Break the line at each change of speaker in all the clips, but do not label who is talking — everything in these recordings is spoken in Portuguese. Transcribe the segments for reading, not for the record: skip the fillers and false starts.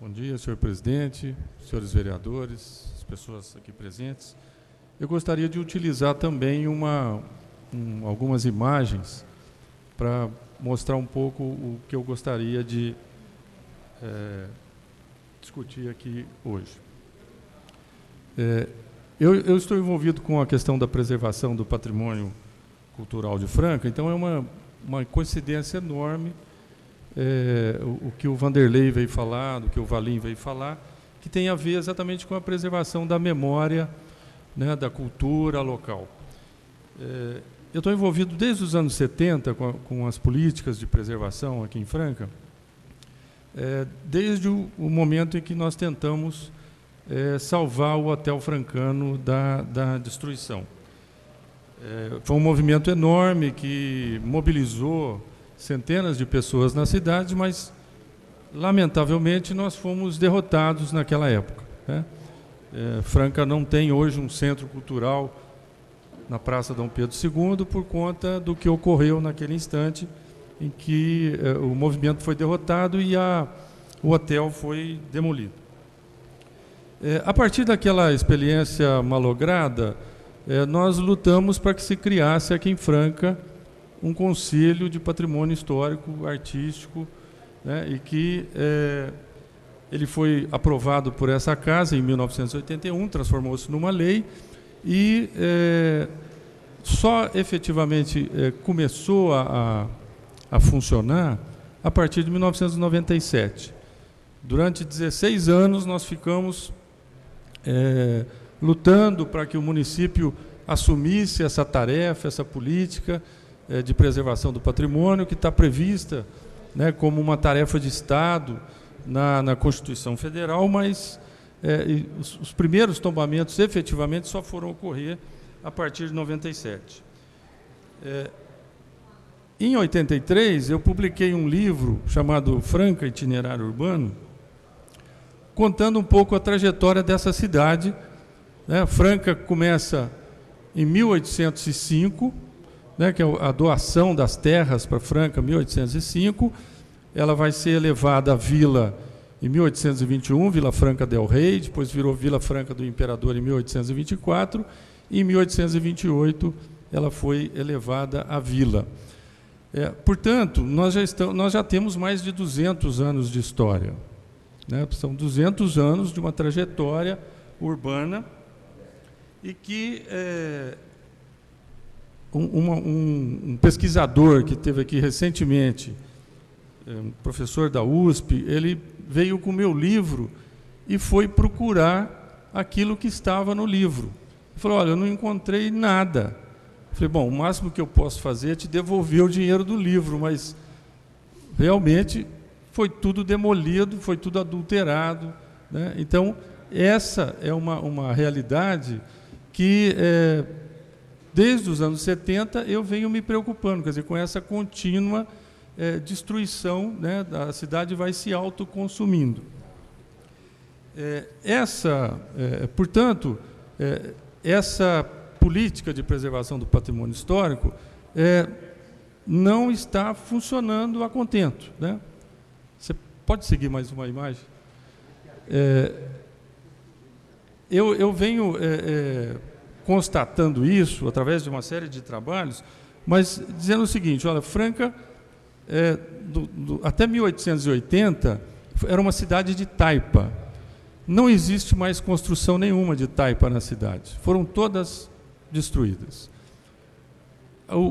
Bom dia, senhor presidente, senhores vereadores, as pessoas aqui presentes. Eu gostaria de utilizar também algumas imagens para mostrar um pouco o que eu gostaria de discutir aqui hoje. Eu estou envolvido com a questão da preservação do patrimônio cultural de Franca, então é uma coincidência enorme o que o Vanderlei veio falar, o que o Valim veio falar, que tem a ver exatamente com a preservação da memória, né, da cultura local. Eu estou envolvido desde os anos 70 com as políticas de preservação aqui em Franca, desde o momento em que nós tentamos salvar o Hotel Francano da destruição. Foi um movimento enorme que mobilizou centenas de pessoas na cidade, mas, lamentavelmente, nós fomos derrotados naquela época, né? Franca não tem hoje um centro cultural na Praça Dom Pedro II por conta do que ocorreu naquele instante em que o movimento foi derrotado e o hotel foi demolido. A partir daquela experiência malograda, nós lutamos para que se criasse aqui em Franca um conselho de patrimônio histórico, artístico, né, e que ele foi aprovado por essa casa em 1981, transformou-se numa lei e só efetivamente começou a funcionar a partir de 1997. Durante 16 anos nós ficamos lutando para que o município assumisse essa tarefa, essa política de preservação do patrimônio, que está prevista, né, como uma tarefa de Estado na Constituição Federal, mas os primeiros tombamentos efetivamente só foram ocorrer a partir de 97. Em 83, eu publiquei um livro chamado Franca, Itinerário Urbano, contando um pouco a trajetória dessa cidade, né? Franca começa em 1805, né, que é a doação das terras para Franca, 1805. Ela vai ser elevada à vila em 1821, Vila Franca del Rei, depois virou Vila Franca do Imperador em 1824, e em 1828 ela foi elevada à vila. Portanto, nós já temos mais de 200 anos de história, né? São 200 anos de uma trajetória urbana e que um pesquisador que esteve aqui recentemente, um professor da USP, ele veio com o meu livro e foi procurar aquilo que estava no livro. Ele falou: olha, eu não encontrei nada. Eu falei: bom, o máximo que eu posso fazer é te devolver o dinheiro do livro, mas realmente foi tudo demolido, foi tudo adulterado, né? Então, essa é uma realidade que, desde os anos 70, eu venho me preocupando, quer dizer, com essa contínua destruição, né? A cidade vai se autoconsumindo. Portanto, essa política de preservação do patrimônio histórico não está funcionando a contento, né? Você pode seguir mais uma imagem? Eu venho constatando isso através de uma série de trabalhos, mas dizendo o seguinte: olha, Franca, até 1880, era uma cidade de taipa. Não existe mais construção nenhuma de taipa na cidade. Foram todas destruídas.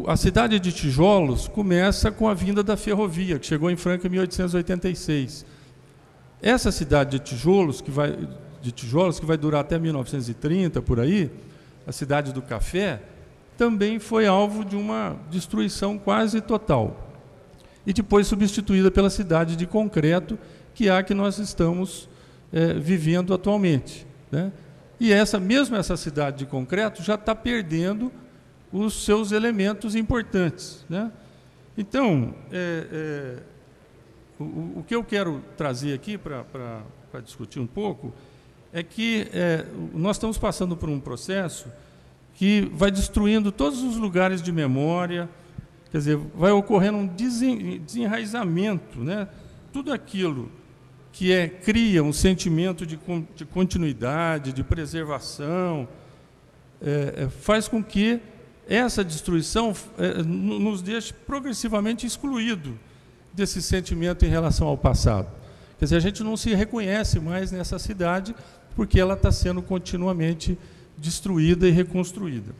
A cidade de tijolos começa com a vinda da ferrovia, que chegou em Franca em 1886. Essa cidade de tijolos, que vai durar até 1930, por aí, a cidade do café, também foi alvo de uma destruição quase total. E depois substituída pela cidade de concreto, que é a que nós estamos vivendo atualmente, né? E mesmo essa cidade de concreto já está perdendo os seus elementos importantes, né? Então, o que eu quero trazer aqui para discutir um pouco é que nós estamos passando por um processo que vai destruindo todos os lugares de memória, quer dizer, vai ocorrendo um desenraizamento, né? Tudo aquilo que cria um sentimento de continuidade, de preservação, faz com que essa destruição nos deixe progressivamente excluído desse sentimento em relação ao passado. Quer dizer, a gente não se reconhece mais nessa cidade porque ela está sendo continuamente destruída e reconstruída.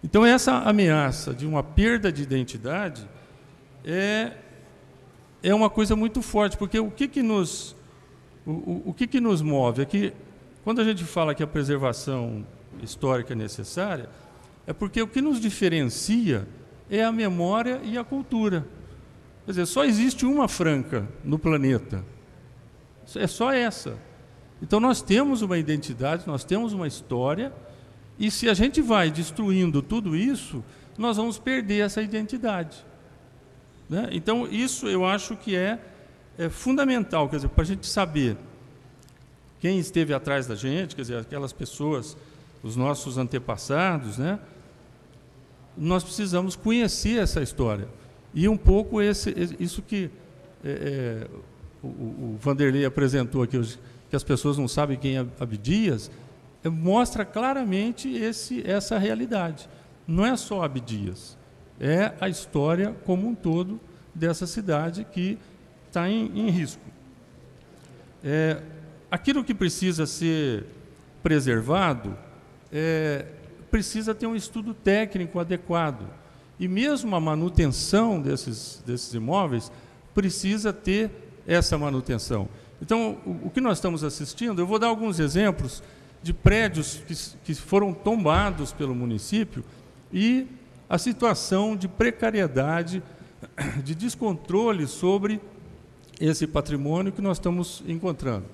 Então, essa ameaça de uma perda de identidade é uma coisa muito forte, porque o que nos move é que, quando a gente fala que a preservação histórica é necessária, é porque o que nos diferencia é a memória e a cultura. Quer dizer, só existe uma Franca no planeta, é só essa. Então nós temos uma identidade, nós temos uma história, e se a gente vai destruindo tudo isso, nós vamos perder essa identidade, né? Então isso eu acho que é fundamental, quer dizer, para a gente saber quem esteve atrás da gente, quer dizer, aquelas pessoas, os nossos antepassados, né? Nós precisamos conhecer essa história. E um pouco isso que o Vanderlei apresentou aqui, que as pessoas não sabem quem é Abdias, mostra claramente essa realidade. Não é só Abdias, é a história como um todo dessa cidade que está em risco. Aquilo que precisa ser preservado precisa ter um estudo técnico adequado. E mesmo a manutenção desses imóveis precisa ter essa manutenção. Então, o que nós estamos assistindo, eu vou dar alguns exemplos de prédios que foram tombados pelo município e a situação de precariedade, de descontrole sobre esse patrimônio que nós estamos encontrando.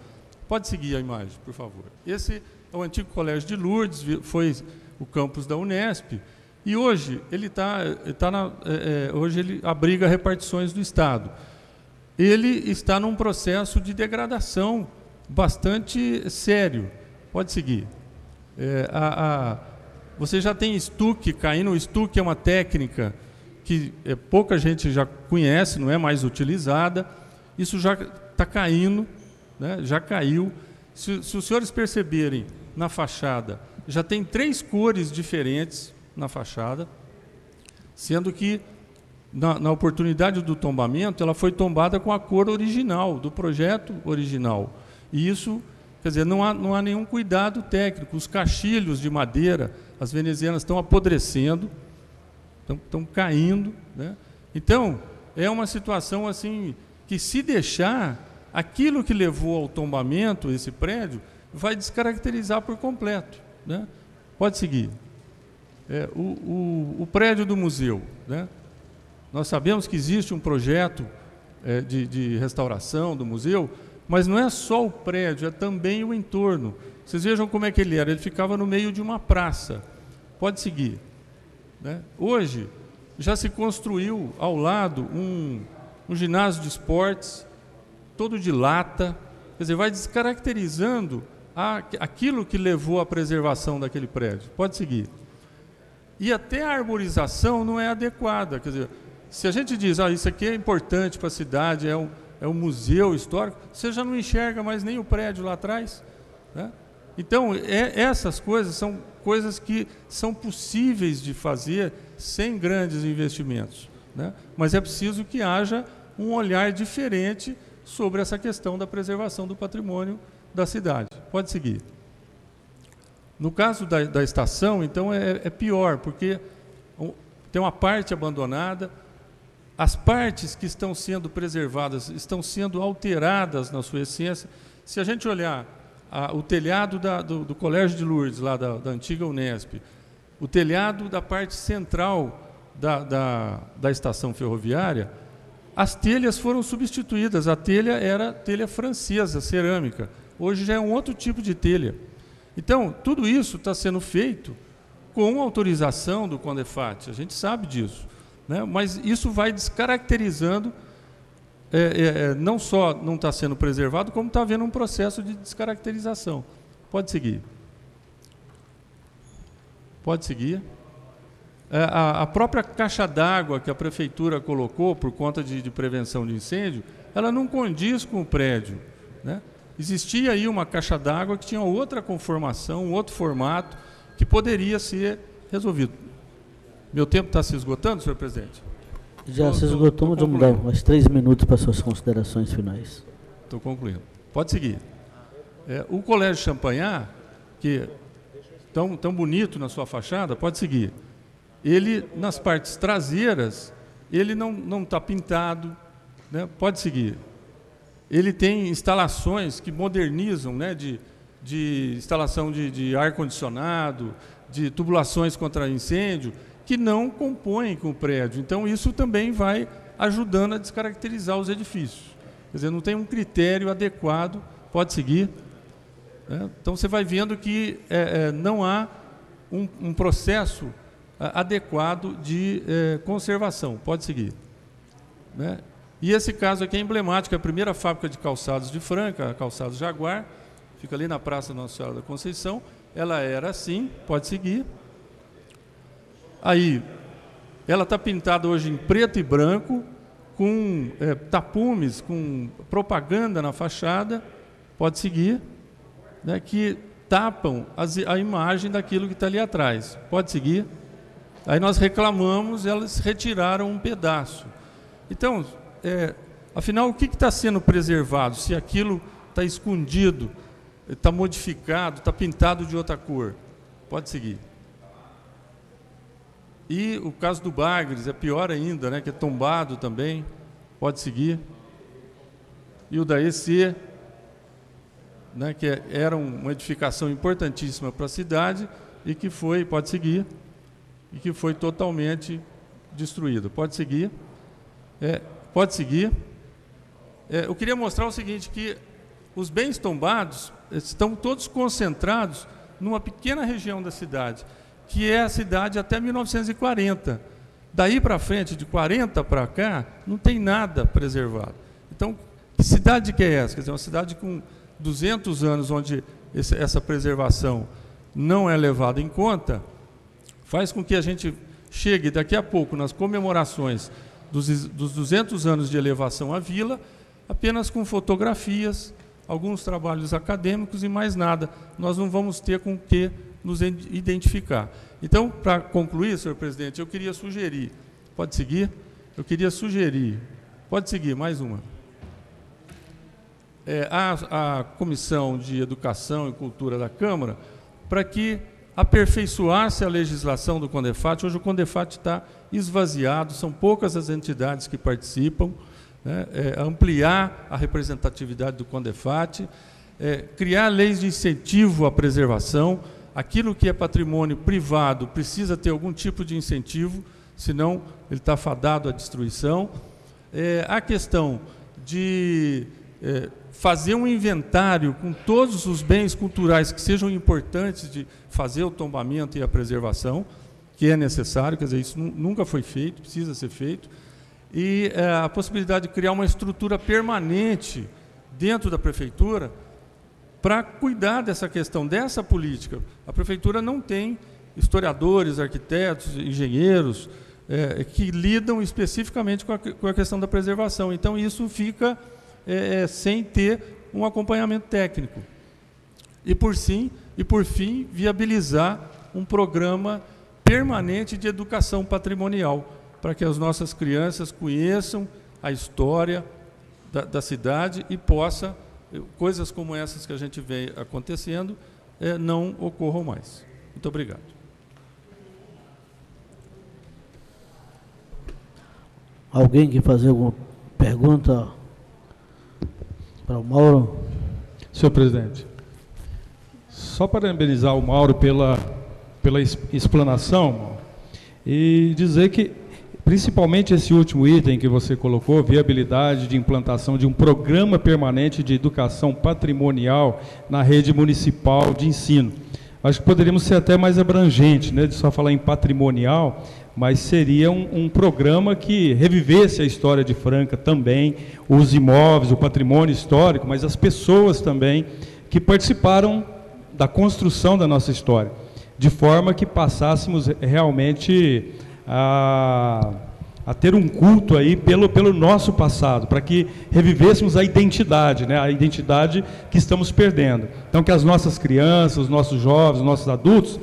Pode seguir a imagem, por favor. Esse é o antigo Colégio de Lourdes, foi o campus da Unesp, e hoje hoje ele abriga repartições do Estado. Ele está num processo de degradação bastante sério. Pode seguir. Você já tem estuque caindo. O estuque é uma técnica que pouca gente já conhece, não é mais utilizada. Isso já está caindo, né? Já caiu. Se os senhores perceberem, na fachada, já tem 3 cores diferentes na fachada, sendo que, na oportunidade do tombamento, ela foi tombada com a cor original, do projeto original. E isso, quer dizer, não há nenhum cuidado técnico. Os caixilhos de madeira, as venezianas estão apodrecendo, estão caindo, né? Então, é uma situação assim, que se deixar, aquilo que levou ao tombamento, esse prédio, vai descaracterizar por completo, né? Pode seguir. O prédio do museu, né? Nós sabemos que existe um projeto de restauração do museu, mas não é só o prédio, é também o entorno. Vocês vejam como é que ele era. Ele ficava no meio de uma praça. Pode seguir, né? Hoje, já se construiu ao lado um ginásio de esportes, todo de lata. Quer dizer, vai descaracterizando aquilo que levou à preservação daquele prédio. Pode seguir. E até a arborização não é adequada. Quer dizer, se a gente diz, isso aqui é importante para a cidade, é um museu histórico, você já não enxerga mais nem o prédio lá atrás, né? Então, essas coisas são coisas que são possíveis de fazer sem grandes investimentos, né? Mas é preciso que haja um olhar diferente sobre essa questão da preservação do patrimônio da cidade. Pode seguir. No caso da estação, então, é pior, porque tem uma parte abandonada, as partes que estão sendo preservadas estão sendo alteradas na sua essência. Se a gente olhar o telhado do Colégio de Lourdes, lá da antiga Unesp, o telhado da parte central da estação ferroviária, as telhas foram substituídas. A telha era telha francesa, cerâmica. Hoje já é um outro tipo de telha. Então, tudo isso está sendo feito com autorização do CONDEFAT, a gente sabe disso, né? Mas isso vai descaracterizando, não só não está sendo preservado, como está havendo um processo de descaracterização. Pode seguir. Pode seguir. A própria caixa d'água que a prefeitura colocou por conta de prevenção de incêndio, ela não condiz com o prédio. né? Existia aí uma caixa d'água que tinha outra conformação, outro formato, que poderia ser resolvido. Meu tempo está se esgotando, senhor presidente?
Já se esgotou, mas vamos dar mais 3 minutos para suas considerações finais.
Estou concluindo. Pode seguir. O Colégio Champagnat, que tão bonito na sua fachada, pode seguir. Ele, nas partes traseiras, ele não está pintado, né? Pode seguir. Ele tem instalações que modernizam, né? de instalação de ar-condicionado, de tubulações contra incêndio, que não compõem com o prédio. Então, isso também vai ajudando a descaracterizar os edifícios. Quer dizer, não tem um critério adequado. Pode seguir. Então, você vai vendo que não há um processo adequado de conservação. Pode seguir. Né? E esse caso aqui é emblemático, é a primeira fábrica de calçados de Franca, a Calçados Jaguar, fica ali na Praça Nossa Senhora da Conceição. Ela era assim, pode seguir. Aí, ela está pintada hoje em preto e branco, com tapumes, com propaganda na fachada, pode seguir, né, que tapam a imagem daquilo que está ali atrás. Pode seguir. Aí nós reclamamos, elas retiraram um pedaço. Então, afinal, o que está sendo preservado? Se aquilo está escondido, está modificado, está pintado de outra cor. Pode seguir. E o caso do Bagres é pior ainda, né, que é tombado também. Pode seguir. E o da EC, né, que era uma edificação importantíssima para a cidade e que foi, pode seguir, e que foi totalmente destruído. Pode seguir. Pode seguir. Eu queria mostrar o seguinte, que os bens tombados estão todos concentrados numa pequena região da cidade, que é a cidade até 1940. Daí para frente, de 40 para cá, não tem nada preservado. Então, que cidade que é essa? Quer dizer, uma cidade com 200 anos, onde essa preservação não é levada em conta, faz com que a gente chegue daqui a pouco nas comemorações dos 200 anos de elevação à vila, apenas com fotografias, alguns trabalhos acadêmicos e mais nada. Nós não vamos ter com que nos identificar. Então, para concluir, senhor presidente, eu queria sugerir, pode seguir? Eu queria sugerir, pode seguir, mais uma. A Comissão de Educação e Cultura da Câmara, para que aperfeiçoasse a legislação do CONDEFAT. Hoje o CONDEFAT está esvaziado, são poucas as entidades que participam, né? Ampliar a representatividade do CONDEFAT, criar leis de incentivo à preservação. Aquilo que é patrimônio privado precisa ter algum tipo de incentivo, senão ele está fadado à destruição. A questão de fazer um inventário com todos os bens culturais que sejam importantes de fazer o tombamento e a preservação, que é necessário, quer dizer, isso nunca foi feito, precisa ser feito. E a possibilidade de criar uma estrutura permanente dentro da prefeitura para cuidar dessa questão, dessa política. A prefeitura não tem historiadores, arquitetos, engenheiros que lidam especificamente com a questão da preservação. Então, isso fica sem ter um acompanhamento técnico. E, por fim, viabilizar um programa permanente de educação patrimonial, para que as nossas crianças conheçam a história da cidade e possa, coisas como essas que a gente vê acontecendo, não ocorram mais. Muito obrigado.
Alguém quer fazer alguma pergunta para o Mauro?
Senhor presidente, só parabenizar o Mauro pela explanação e dizer que, principalmente esse último item que você colocou, viabilidade de implantação de um programa permanente de educação patrimonial na rede municipal de ensino. Acho que poderíamos ser até mais abrangente, né, de só falar em patrimonial, mas seria um programa que revivesse a história de Franca também, os imóveis, o patrimônio histórico, mas as pessoas também que participaram da construção da nossa história, de forma que passássemos realmente a a ter um culto aí pelo nosso passado, para que revivêssemos a identidade, né? A identidade que estamos perdendo. Então, que as nossas crianças, os nossos jovens, os nossos adultos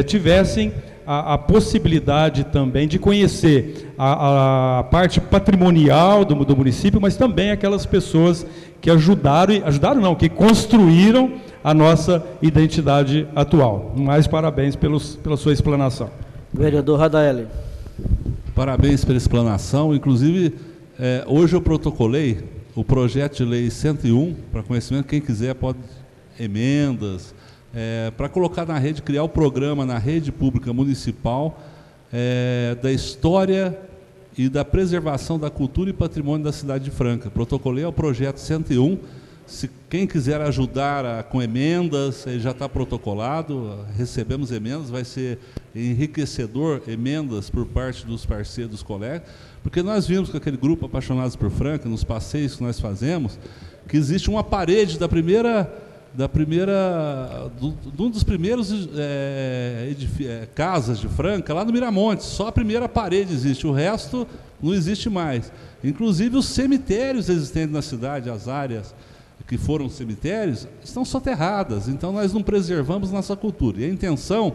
tivessem a possibilidade também de conhecer a parte patrimonial do município, mas também aquelas pessoas que ajudaram não, que construíram a nossa identidade atual. Mais parabéns pela sua explanação.
Vereador Radaeli.
Parabéns pela explanação. Inclusive, hoje eu protocolei o projeto de lei 101, para conhecimento, quem quiser pode emendas, para colocar na rede, criar o programa na rede pública municipal da história e da preservação da cultura e patrimônio da cidade de Franca. Protocolei ao projeto 101, se quem quiser ajudar com emendas, já está protocolado, recebemos emendas, vai ser enriquecedor emendas por parte dos parceiros, dos colegas, porque nós vimos com aquele grupo Apaixonados por Franca, nos passeios que nós fazemos, que existe uma parede de um dos primeiros casas de Franca, lá no Miramontes, só a primeira parede existe, o resto não existe mais. Inclusive os cemitérios existentes na cidade, as áreas que foram cemitérios, estão soterradas, então nós não preservamos nossa cultura. E a intenção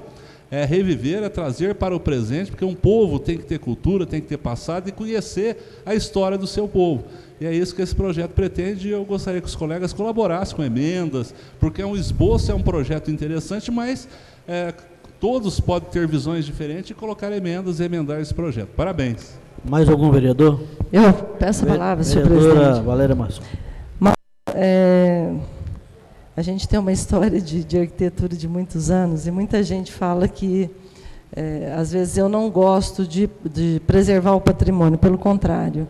é reviver, é trazer para o presente, porque um povo tem que ter cultura, tem que ter passado e conhecer a história do seu povo. E é isso que esse projeto pretende, e eu gostaria que os colegas colaborassem com emendas, porque é um esboço, é um projeto interessante, mas todos podem ter visões diferentes e colocar emendas e emendar esse projeto. Parabéns.
Mais algum vereador?
Eu peço a palavra, senhor
presidente.
presidente.
Valéria Masson.
A gente tem uma história de arquitetura de muitos anos e muita gente fala que, às vezes, eu não gosto de preservar o patrimônio, pelo contrário.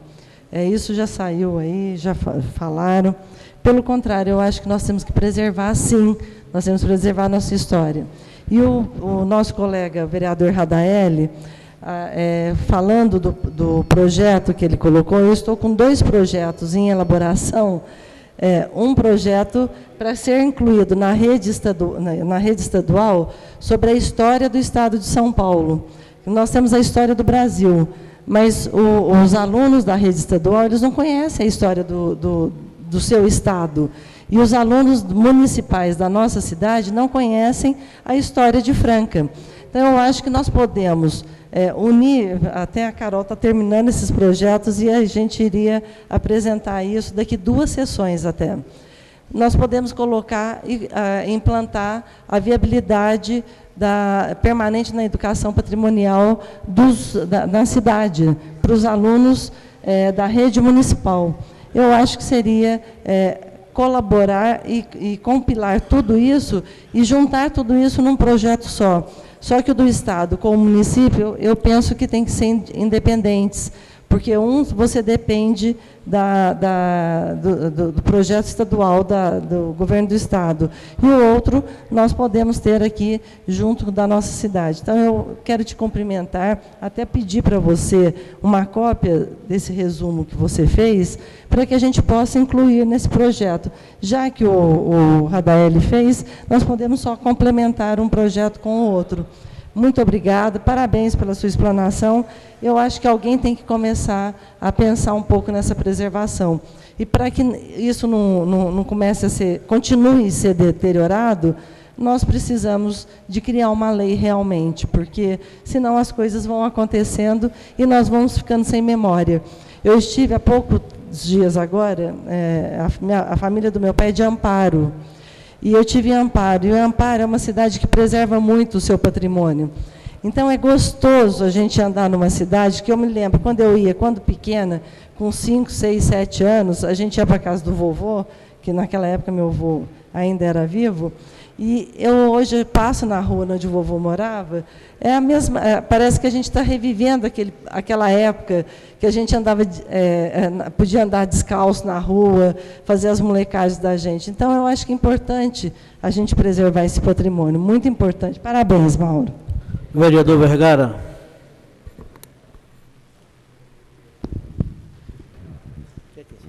Isso já saiu aí, já falaram. Pelo contrário, eu acho que nós temos que preservar, sim, nós temos que preservar a nossa história. E o nosso colega, o vereador Radaeli, falando do projeto que ele colocou, eu estou com 2 projetos em elaboração. Um projeto para ser incluído na rede estadual sobre a história do Estado de São Paulo. Nós temos a história do Brasil, mas os alunos da rede estadual, eles não conhecem a história do seu estado. E os alunos municipais da nossa cidade não conhecem a história de Franca. Então, eu acho que nós podemos unir, até a Carol está terminando esses projetos, e a gente iria apresentar isso daqui 2 sessões até. Nós podemos colocar e implantar a viabilidade permanente na educação patrimonial da cidade, para os alunos da rede municipal. Eu acho que seria colaborar e compilar tudo isso e juntar tudo isso num projeto só. Só que o do Estado com o município, eu penso que tem que ser independentes, porque você depende do projeto estadual do governo do Estado, e o outro nós podemos ter aqui junto da nossa cidade. Então, eu quero te cumprimentar, até pedir para você uma cópia desse resumo que você fez, para que a gente possa incluir nesse projeto. Já que o Radaeli fez, nós podemos só complementar um projeto com o outro. Muito obrigada, parabéns pela sua explanação. Eu acho que alguém tem que começar a pensar um pouco nessa preservação. E para que isso não continue a ser deteriorado, nós precisamos de criar uma lei realmente, porque senão as coisas vão acontecendo e nós vamos ficando sem memória. Eu estive há poucos dias agora, a família do meu pai é de Amparo, e eu tive em Amparo, e o Amparo é uma cidade que preserva muito o seu patrimônio. Então, é gostoso a gente andar numa cidade, que eu me lembro, quando pequena, com 5, 6, 7 anos, a gente ia para a casa do vovô, que naquela época meu avô ainda era vivo, e eu hoje passo na rua onde o vovô morava, parece que a gente está revivendo aquela época que a gente podia andar descalço na rua, fazer as molecagens da gente. Então, eu acho que é importante a gente preservar esse patrimônio, muito importante. Parabéns, Mauro.
Vereador Vergara.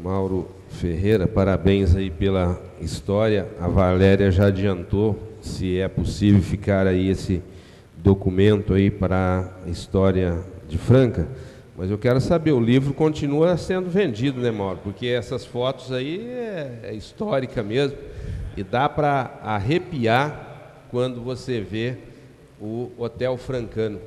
Mauro Ferreira, parabéns aí pela história. A Valéria já adiantou, se é possível ficar aí esse documento aí para a história de Franca. Mas eu quero saber, o livro continua sendo vendido, né, Mauro? Porque essas fotos aí é histórica mesmo. E dá para arrepiar quando você vê o Hotel Francano.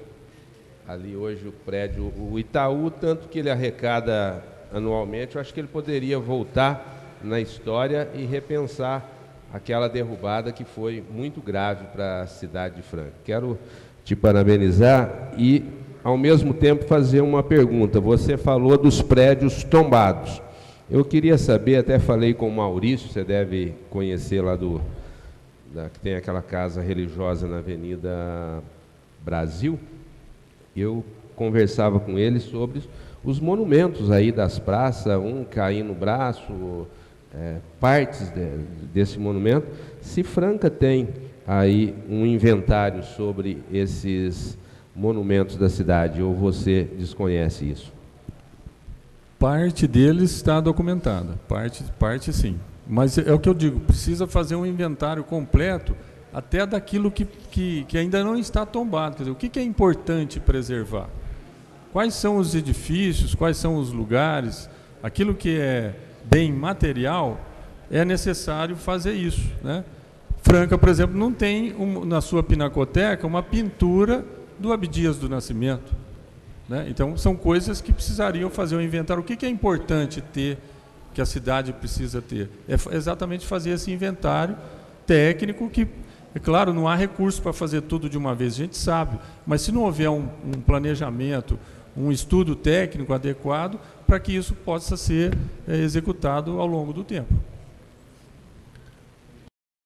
Ali hoje o prédio, o Itaú, tanto que ele arrecada anualmente, eu acho que ele poderia voltar na história e repensar aquela derrubada que foi muito grave para a cidade de Franca. Quero te parabenizar e, ao mesmo tempo, fazer uma pergunta. Você falou dos prédios tombados. Eu queria saber, até falei com o Maurício, você deve conhecer lá que tem aquela casa religiosa na Avenida Brasil. Eu conversava com ele sobre os monumentos aí das praças, um caindo no braço, partes desse monumento. Se Franca tem aí um inventário sobre esses monumentos da cidade, ou você desconhece isso?
Parte deles está documentada, parte sim. Mas é o que eu digo, precisa fazer um inventário completo até daquilo que ainda não está tombado. Quer dizer, o que é importante preservar? Quais são os edifícios, quais são os lugares, aquilo que é bem material, é necessário fazer isso, né? Franca, por exemplo, não tem na sua pinacoteca uma pintura do Abdias do Nascimento, né? Então, são coisas que precisariam fazer um inventário. O que é importante ter, que a cidade precisa ter? É exatamente fazer esse inventário técnico que, é claro, não há recurso para fazer tudo de uma vez, a gente sabe, mas se não houver um planejamento, um estudo técnico adequado, para que isso possa ser executado ao longo do tempo.